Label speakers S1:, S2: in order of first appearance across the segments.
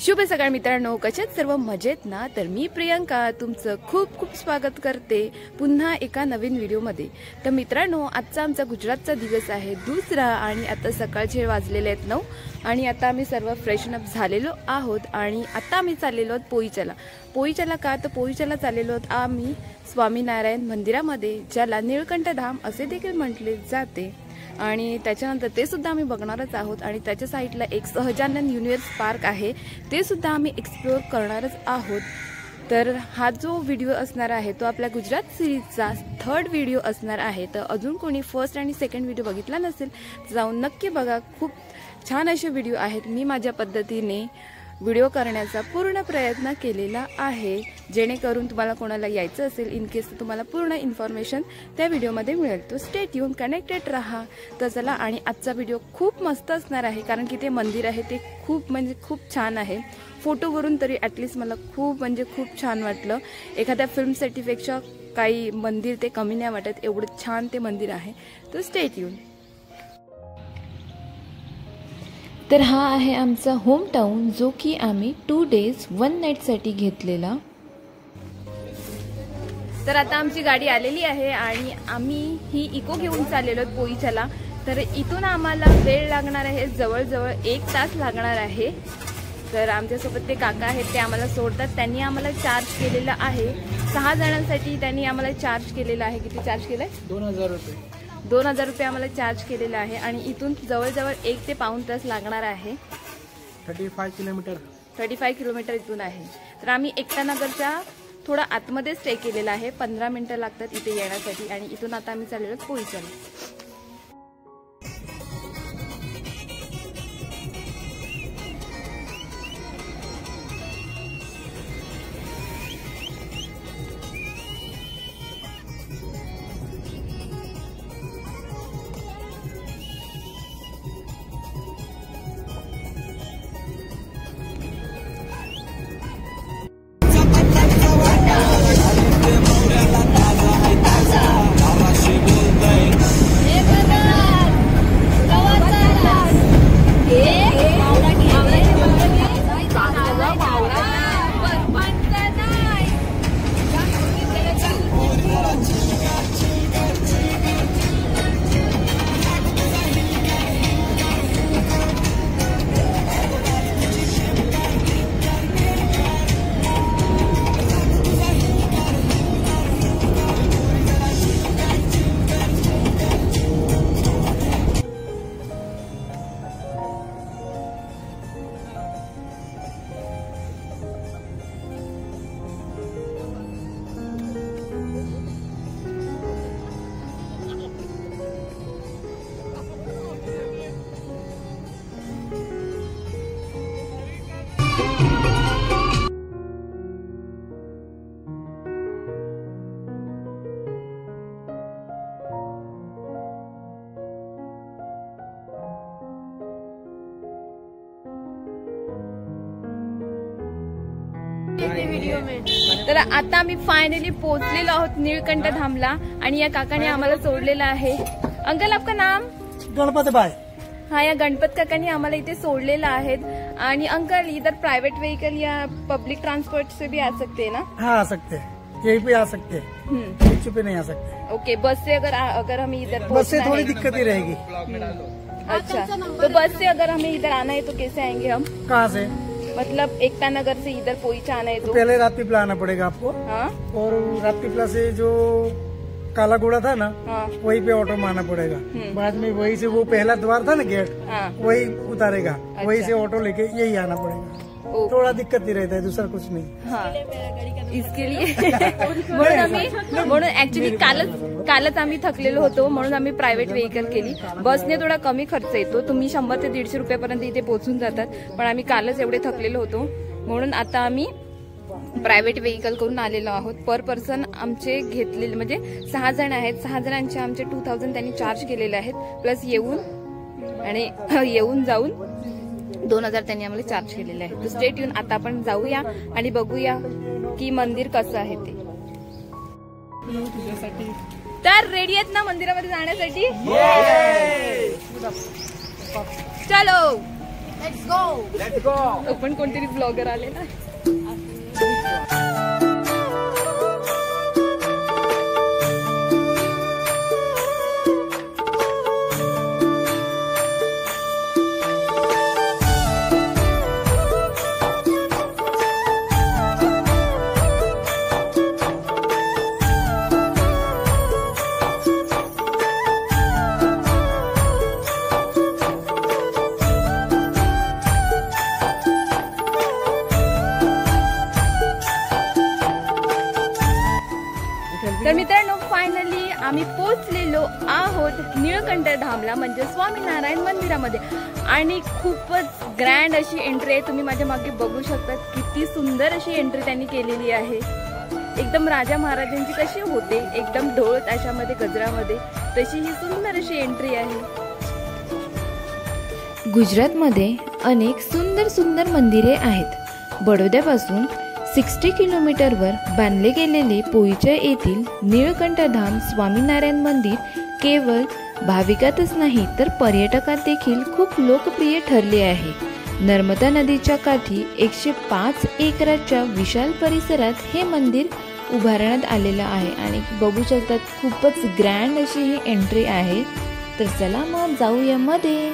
S1: शुभ सकाळ मित्रांनो, कशात सर्व मजेत ना? तर मी प्रियंका तुमचं खूप खूप स्वागत करते पुन्हा एका नवीन व्हिडिओमध्ये। तर मित्रांनो, आजचा आमचा गुजरातचा दिवस आहे दुसरा आणि आता सकाळचे वाजलेले आहेत 9 आणि आता आम्ही सर्व फ्रेशन अप झालेलो आहोत आणि आता आम्ही चाललेलो आहोत पोईचाला का तर पोईचाला चाललेलो आहोत आम्ही स्वामीनारायण मंदिरामध्ये, ज्याला नीळकंठ धाम असे देखील म्हटले जाते आणि त्याच्यानंतर ते सुद्धा आम्ही बघणारच आहोत आणि त्याच्या साईडला एक सहजानंद युनिव्हर्स पार्क आहे, ते सुद्धा आम्ही एक्सप्लोर करणारच आहोत। तर हा जो व्हिडिओ असणार आहे तो आपल्या गुजरात सिरीजचा 3rd व्हिडिओ असणार आहे। तर अजून कोणी फर्स्ट आणि सेकंड व्हिडिओ बघितला नसेल जाऊन नक्की बघा, खूप छान असे व्हिडिओ आहेत। मी माझ्या पद्धतीने व्हिडिओ करण्याचा पूर्ण प्रयत्न केलेला आहे, जेणेकरून तुम्हाला कोणाला यायचं असेल इन केस तुम्हाला पूर्ण इन्फॉर्मेशन त्या व्हिडिओमध्ये मिळेल। तो स्टे ट्यून, कनेक्टेड रहा। तर चला, आणि आजचा व्हिडिओ खूप मस्त असणार आहे कारण की ते मंदिर आहे ते खूप छान आहे। फोटोवरून तरी ॲटलिस्ट मला खूप छान वाटलं। एखाद्या फिल्म सिटीपेक्षा काही मंदिर ते कमी नाही वाटत, एवढं छान ते मंदिर आहे। तो स्टे ट्यून। तर हा आहे आमचा होम टाउन, जो की आम्ही 2 days 1 night साठी घेतलेला। तर आता आमची गाडी आलेली आहे आणि आम्ही ही इको घेऊन चाललेलो पोईचाला। तर इथून आम्हाला वेळ लागणार आहे, जवळजवळ 1 तास लागणार आहे। तर आमच्यासोबत ते काका आहेत, ते आम्हाला सोडतात। त्यांनी आम्हाला चार्ज केलेला आहे 6 जणांसाठी, त्यांनी आम्हाला चार्ज केलेला आहे। किती चार्ज केलंय?
S2: 2000 रुपये।
S1: 2000 रुपये आम्हाला चार्ज केलेला आहे आणि इथून जवळजवळ 1 ते पाऊण तास लागणार आहे। 35 किलोमीटर इथून आहे। तर आम्ही एकता नगरच्या थोडा आतमध्ये स्टे केलेला आहे, 15 मिनिटं लागतात इथे येण्यासाठी आणि इथून आता आम्ही चाललेलो पोईचाला। तर आता आम्ही फायनली पोहोचलेलो आहोत नीळकंठ धामला आणि या काकाने आम्हाला सोडलेलं आहे। अंकल, आपका नाम?
S2: गणपत भाई।
S1: हाँ, या गणपत काकांनी आम्हाला इथे सोडलेलं आहे। आणि अंकल, इधर प्राइवेट व्हीकल या पब्लिक ट्रांसपोर्ट से भी आ सकते हैं ना?
S2: हाँ, आ सकते हैं, यहीं पे आ सकते हैं, पीछे पे नहीं आ सकते।
S1: ओके, बस से अगर हमें इधर
S2: बस से थोड़ी दिक्कत ही रहेगी।
S1: अच्छा, तो बस से अगर हमें इधर आना है तो कैसे आएंगे हम?
S2: कहाँ से?
S1: मतलब एकता नगर से इधर पोईचा आना है तो
S2: पहले रात्रिपला आना पड़ेगा आपको।
S1: हाँ? और
S2: रात्रिपला से जो काला घोड़ा था ना,
S1: हाँ,
S2: वहीं पे ऑटो में आना पड़ेगा। बाद में वहीं से वो पहला द्वार था ना गेट,
S1: हाँ,
S2: वही उतारेगा।
S1: अच्छा।
S2: वहीं से ऑटो लेके यही आना पड़ेगा। थोड़ा दिक्कत ही रहता है, दूसरा कुछ नहीं।
S1: हाँ, इसके लिए म्हणून ऍक्च्युली कालच आम्ही थकलेलो होतो म्हणून आम्ही प्रायव्हेट व्हेकल केली। बसने थोडा कमी खर्च येतो, तुम्ही 100 ते 150 रुपयापर्यंत इथे पोहोचून जातात, पण आम्ही कालच एवढे थकलेलो होतो म्हणून आता आम्ही प्रायव्हेट व्हेकल करून आलेलो आहोत। पर पर्सन आमचे घेतलेले म्हणजे 6 जण आहेत, 6 जणांचे आमचे 2000 त्यांनी चार्ज केलेले आहेत, प्लस येऊन जाऊन 2000 त्यांनी आम्हाला चार्ज केलेले आहे। तर स्टे ट्यून, आता आपण जाऊया आणि बघूया की मंदिर कसं आहे ते। तर रेडी आहेत ना मंदिरामध्ये जाण्यासाठी? चलो
S3: लेट्स गो.
S1: पण कोणतरी ब्लॉगर आले ना. तर मित्रांनो, फायनली आम्ही पोहोचलेलो आहोत निळकंठ धामला, म्हणजे स्वामीनारायण मंदिरामध्ये. आणि खूपच ग्रँड अशी एंट्री आहे. तुम्ही माझ्या मागे बघू शकता किती सुंदर अशी एंट्री त्यांनी केलेली आहे. एकदम राजा महाराजांची कशी होते, एकदम ढोल ताशामध्ये गजरामध्ये, तशी ही सुंदर अशी एंट्री आहे.
S4: गुजरातमध्ये अनेक सुंदर सुंदर मंदिरे आहेत. बडोद्यापासून 60 किलोमीटरवर बांधले गेलेले पोईचा येथील निळकंठधाम स्वामीनारायण मंदिर केवळ भाविकातच नाही तर पर्यटकात देखील खूप लोकप्रिय ठरले आहे. नर्मदा नदीच्या काठी 105 एकराच्या विशाल परिसरात हे मंदिर उभारण्यात आलेलं आहे आणि बघू शकतात खूपच ग्रँड अशी ही एंट्री आहे. तर चला मग जाऊया मध्ये.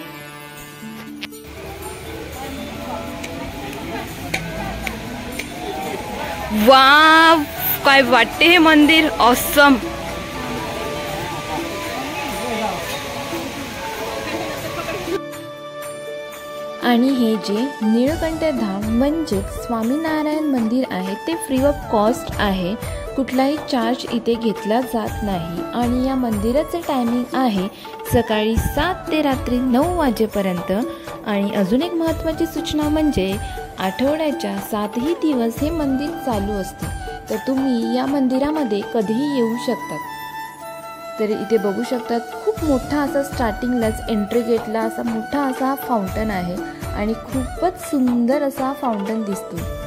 S1: वाव, काय वाटते हे मंदिर ऑसम.
S4: आणि हे जे निळकंठधाम म्हणजे स्वामीनारायण मंदिर आहे ते फ्री ऑफ कॉस्ट आहे. कुठलाही चार्ज इथे घेतला जात नाही. आणि या मंदिराचे टायमिंग आहे सकाळी 7 ते रात्री 9 वाजेपर्यंत. आणि अजून एक महत्त्वाची सूचना म्हणजे आठवड्याच्या 7ही दिवस हे मंदिर चालू असते. तर तुम्ही या मंदिरामध्ये कधीही येऊ शकतात. तर इथे बघू शकतात खूप मोठा असा स्टार्टिंगलाच एंट्री गेटला असा मोठा असा फाउंटन आहे आणि खूपच सुंदर असा फाउंटन दिसतो.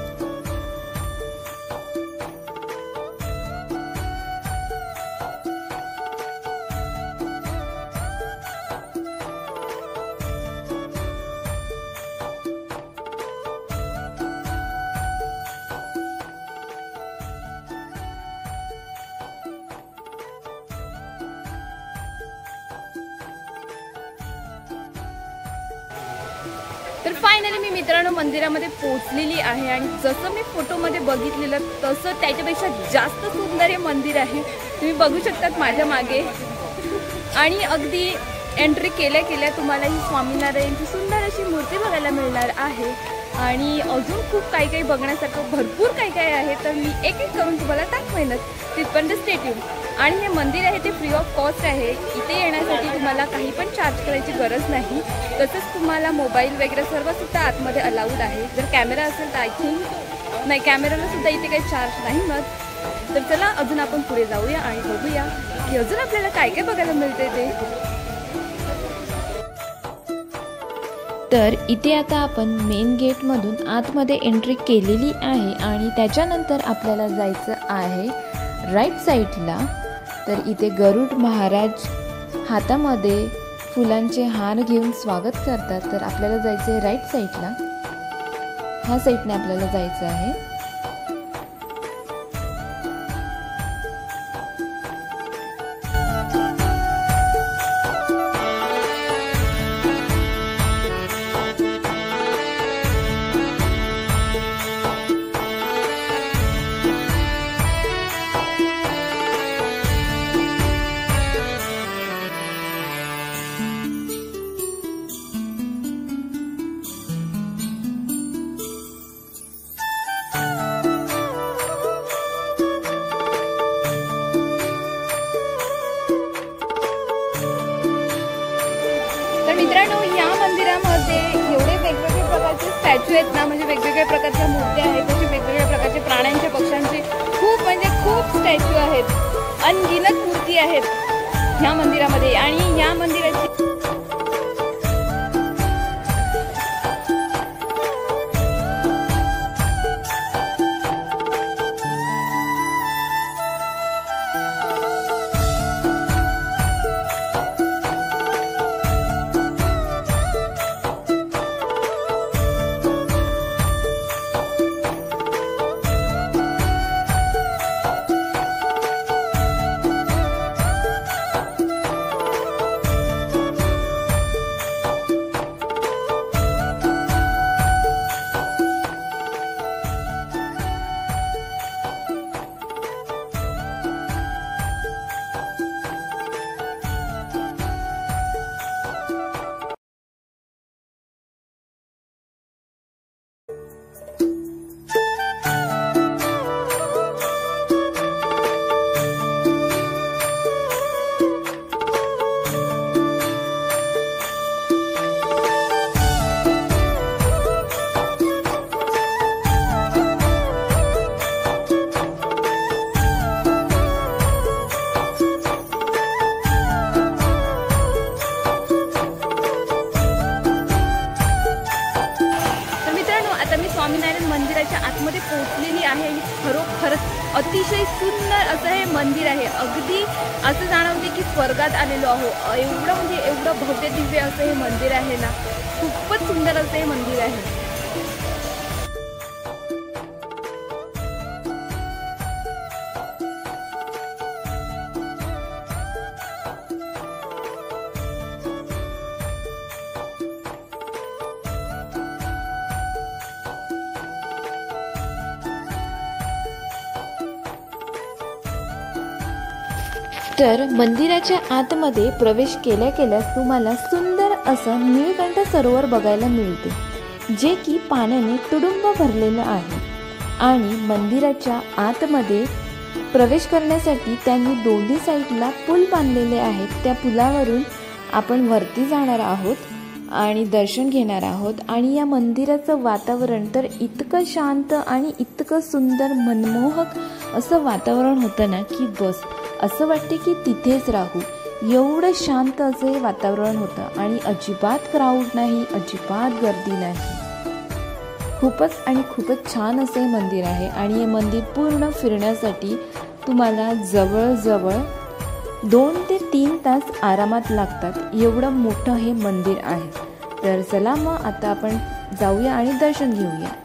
S1: तर फायनली मी मित्रांनो मंदिरामध्ये पोहोचलेली आहे. आणि जसं मी फोटोमध्ये बघितलेलं तसं त्याच्यापेक्षा जास्त सुंदर हे मंदिर आहे. तुम्ही बघू शकतात माझ्या मागे. आणि अगदी एंट्री केल्या केल्या तुम्हाला ही स्वामीनारायणची सुंदर अशी मूर्ती बघायला मिळणार आहे. आणि अजून खूप काही काही बघण्यासारखं भरपूर काही काही आहे. तर मी एक एक करून तुम्हाला दाखवेनच. तिथपर्यंत स्टे ट्यून. आणि हे मंदिर आहे ते फ्री ऑफ कॉस्ट आहे. इथे येण्यासाठी तुम्हाला काही पण चार्ज करायची गरज नाही. तसंच तुम्हाला मोबाईल वगैरे सर्वसुद्धा आतमध्ये अलाउड आहे. जर कॅमेरा असेल तर आय थिंक नाही, कॅमेराला सुद्धा इथे काही चार्ज नाही मग. तर चला अजून आपण पुढे जाऊया आणि बघूया की अजून आपल्याला काय काय बघायला मिळते ते.
S4: तर इथे आता आपण मेन गेटमधून आतमध्ये एंट्री केलेली आहे आणि त्याच्यानंतर आपल्याला जायचं आहे राईट साईडला. तर इथे गरुड महाराज हातामध्ये फुलांचे हार घेऊन स्वागत करतात. तर आपल्याला जायचं आहे राईट साईडला. ह्या साईडने आपल्याला जायचं आहे.
S1: मित्रांनो, या मंदिरामध्ये एवढे वेगवेगळे प्रकारचे स्टॅच्यू आहेत ना, म्हणजे वेगवेगळ्या प्रकारच्या मूर्त्या आहेत, तसे वेगवेगळ्या प्रकारचे प्राण्यांचे, पक्ष्यांचे खूप म्हणजे खूप स्टॅच्यू आहेत. अनगिनत मूर्ती आहेत ह्या मंदिरामध्ये. आणि या मंदिराची अतिशय सुंदर असं हे मंदिर आहे. अगदी असं जाणवते की स्वर्गात आलेलो आहो. एवढं म्हणजे एवढं भव्य दिव्य असं हे मंदिर आहे ना. खूपच सुंदर असं हे मंदिर आहे.
S4: तर मंदिराच्या आतमध्ये प्रवेश केल्या केल्यास तुम्हाला सुंदर असं निळकंठ सरोवर बघायला मिळते, जे की पाण्याने तुडुंब भरलेलं आहे. आणि मंदिराच्या आतमध्ये प्रवेश करण्यासाठी त्यांनी दोन्ही साईडला पूल बांधलेले आहेत. त्या पुलावरून आपण वरती जाणार आहोत आणि दर्शन घेणार आहोत. आणि या मंदिराचं वातावरण तर इतकं शांत आणि इतकं सुंदर मनमोहक असं वातावरण होतं ना की बस असं वाटते की तिथेच राहू. एवढं शांत असं हे वातावरण होतं आणि अजिबात क्राऊड नाही, अजिबात गर्दी नाही. खूपच छान असं हे मंदिर आहे. आणि हे मंदिर पूर्ण फिरण्यासाठी तुम्हाला जवळजवळ 2 ते 3 तास आरामात लागतात. एवढं मोठं हे मंदिर आहे. तर चला मग आता आपण जाऊया आणि दर्शन घेऊया.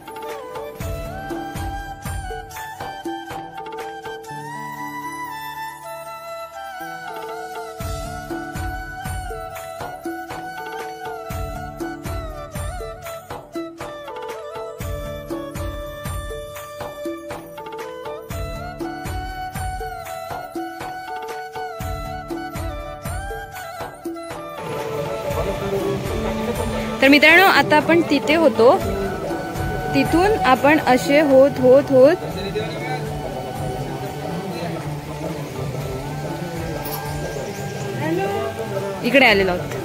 S1: तर मित्रांनो, आता आपण तिथे होतो. तिथून आपण असे होत होत होत इकडे आलेलो आहोत.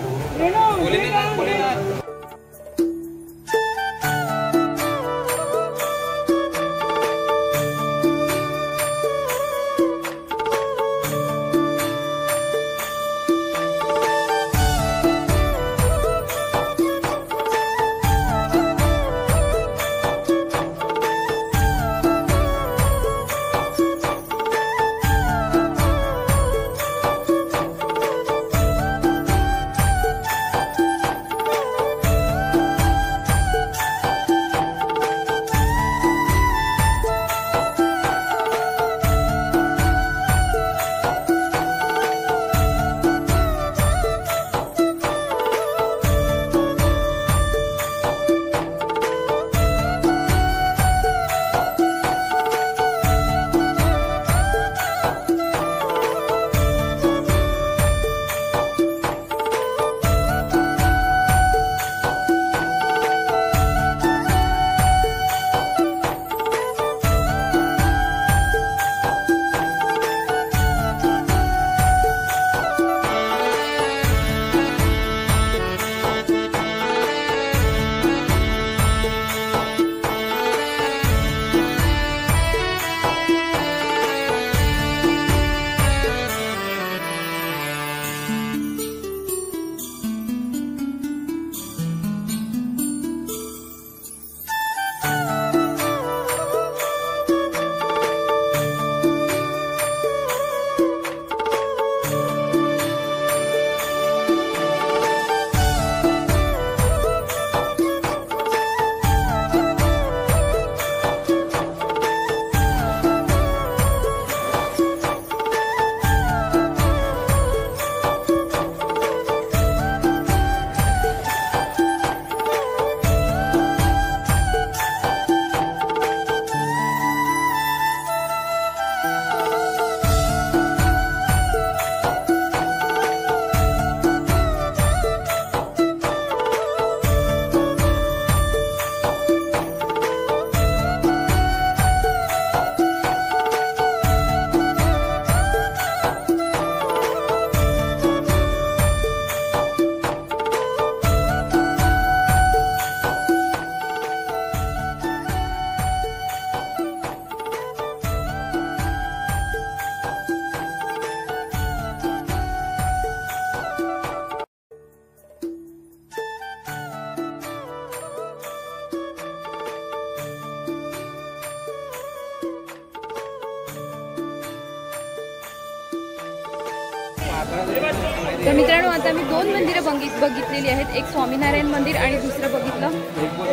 S1: तर मित्रांनो, आता मी 2 मंदिरं बघितलेली आहेत. एक स्वामीनारायण मंदिर आणि दुसरं बघितलं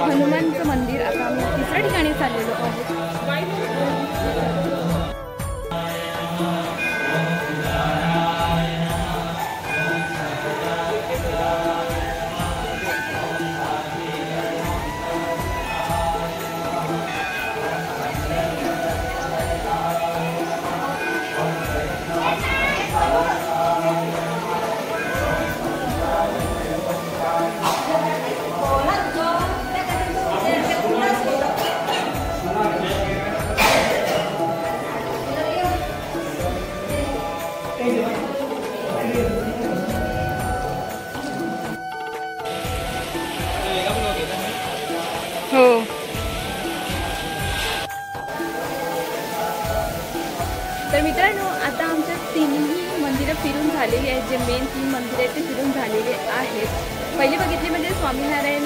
S1: हनुमानचं मंदिर. आता आम्ही तिसऱ्या ठिकाणी चाललेलो आहोत. हो. तर मित्रांनो, आता आमच्या 3ही मंदिरं फिरून झालेली आहेत. जे मेन 3 मंदिरं आहेत ते फिरून झालेले आहेत. पहिली बघितली म्हणजे स्वामीनारायण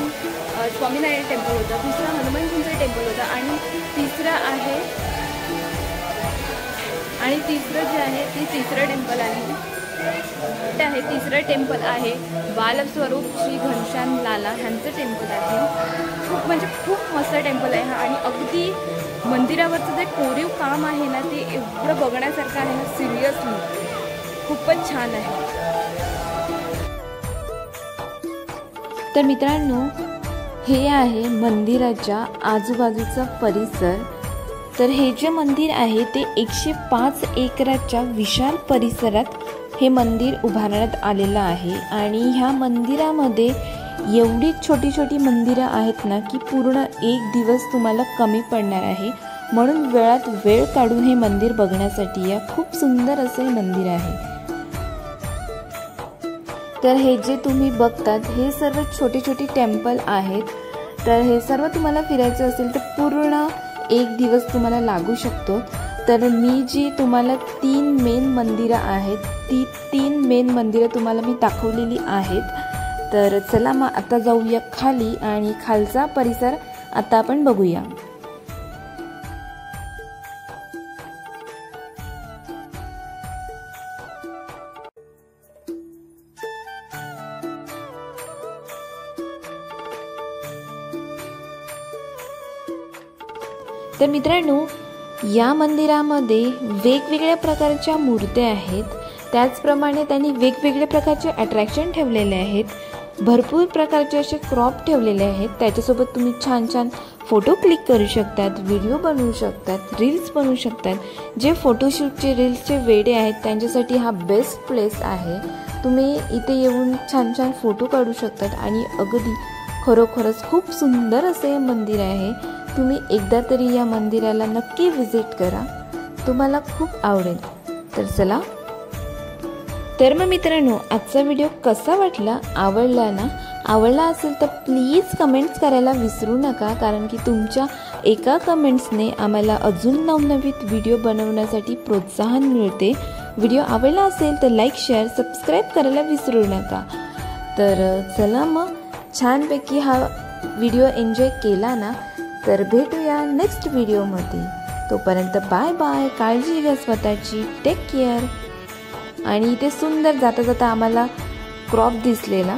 S1: टेम्पल होतं, दुसरा हनुमानजींचं टेम्पल होतं आणि तिसरं जे आहे ते तिसरं टेम्पल आहे. तिसरं टेम्पल आहे बालस्वरूप श्री घनश्याम लाला ह्यांचं टेम्पल आहे. खूप मस्त टेम्पल आहे आणि अगदी मंदिरावरचं जे कोरीव काम आहे ना, ते एवढं बघण्यासारखं आहे ना, सिरियसली खूपच छान आहे.
S4: तर मित्रांनो, हे आहे मंदिराच्या आजूबाजूचा परिसर. तर हे जे मंदिर आहे ते 105 एकराच्या विशाल परिसरात हे मंदिर उभारण्यात आलेलं आहे. आणि ह्या मंदिरामध्ये एवढी छोटी छोटी मंदिरं आहेत ना की पूर्ण एक दिवस तुम्हाला कमी पडणार आहे. म्हणून वेळात वेळ काढून हे मंदिर बघण्यासाठी या. खूप सुंदर असे मंदिर आहे. तर हे जे तुम्ही बघतात हे सर्व छोटे छोटे टेम्पल आहेत. तर हे सर्व तुम्हाला फिरायचं असेल तर पूर्ण एक दिवस तुम्हाला लागू शकतो. तर मी जी तुम्हाला 3 मेन मंदिरं आहेत ती 3 मेन मंदिरं तुम्हाला मी दाखवलेली आहेत. तर चला मग आता जाऊया खाली आणि खालचा परिसर आता आपण बघूया. तर मित्रांनो, या मंदिरामध्ये वेगवेगळ्या प्रकारच्या मूर्त्या आहेत. त्याचप्रमाणे त्यांनी वेगवेगळ्या प्रकारचे अट्रॅक्शन ठेवलेले आहेत. भरपूर प्रकारचे असे क्रॉप ठेवलेले आहेत. त्याच्यासोबत तुम्ही छान छान फोटो क्लिक करू शकतात, व्हिडिओ बनवू शकतात, रील्स बनवू शकतात. जे फोटोशूटचे रील्सचे वेडे आहेत त्यांच्यासाठी हा बेस्ट प्लेस आहे. तुम्ही इथे येऊन छान छान फोटो काढू शकतात आणि अगदी खरोखरच खूप सुंदर असे हे मंदिर आहे. तुम्ही एकदा तरी या मंदिराला नक्की व्हिजिट करा, तुम्हाला खूप आवडेल. तर चला. तर मग मित्रांनो, आजचा व्हिडिओ कसा वाटला? आवडला असेल तर प्लीज कमेंट्स करायला विसरू नका, कारण की तुमच्या एका कमेंट्सने आम्हाला अजून नवनवीन व्हिडिओ बनवण्यासाठी प्रोत्साहन मिळते. व्हिडिओ आवडला असेल तर लाईक, शेअर, सबस्क्राईब करायला विसरू नका. तर चला मग, छानपैकी हा व्हिडिओ एन्जॉय केला ना, तर भेटूया नेक्स्ट व्हिडिओमध्ये. तोपर्यंत बाय बाय. काळजी घ्या स्वतःची. Take care. आणि इथे सुंदर जाता जाता आम्हाला क्रॉप दिसलेला.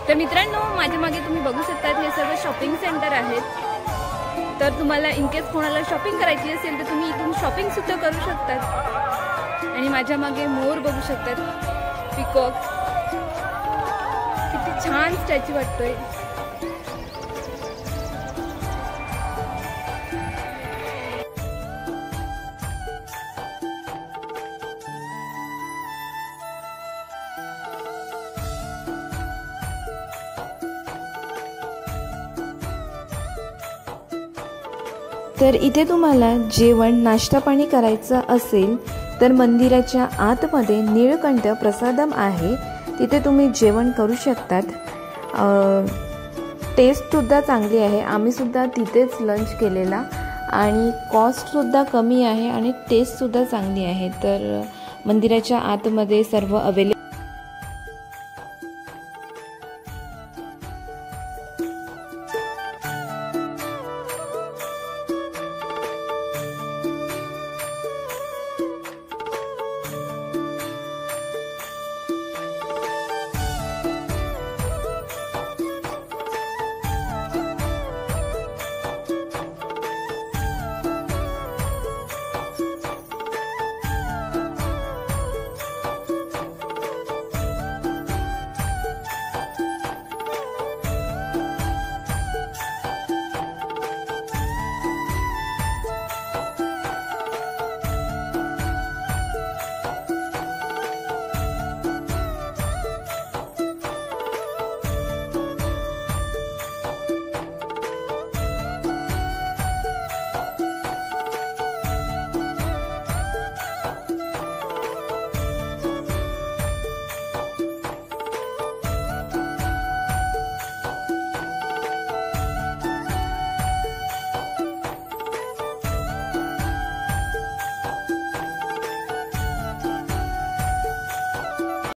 S1: तर मित्रांनो, माझ्या मागे तुम्ही बघू शकता हे सर्व शॉपिंग सेंटर आहेत. तर तुम्हाला इन केस कोणाला शॉपिंग करायची असेल तर तुम्ही इथून शॉपिंग सुद्धा करू शकतात. आणि माझ्या मागे मोर बघू शकतात, पिकॉक. किती छान स्टॅच्यू वाटतोय.
S4: तर इथे तुम्हाला जेवण, नाश्ता पाणी करायचं असेल तर मंदिराच्या आतमध्ये नीळकंठ प्रसादम आहे, तिथे तुम्ही जेवण करू शकतात. टेस्टसुद्धा चांगली आहे. आम्ही सुद्धा तिथेच लंच केलेला आणि कॉस्टसुद्धा कमी आहे आणि टेस्टसुद्धा चांगली आहे। तर मंदिराच्या आतमध्ये सर्व अवेलेबल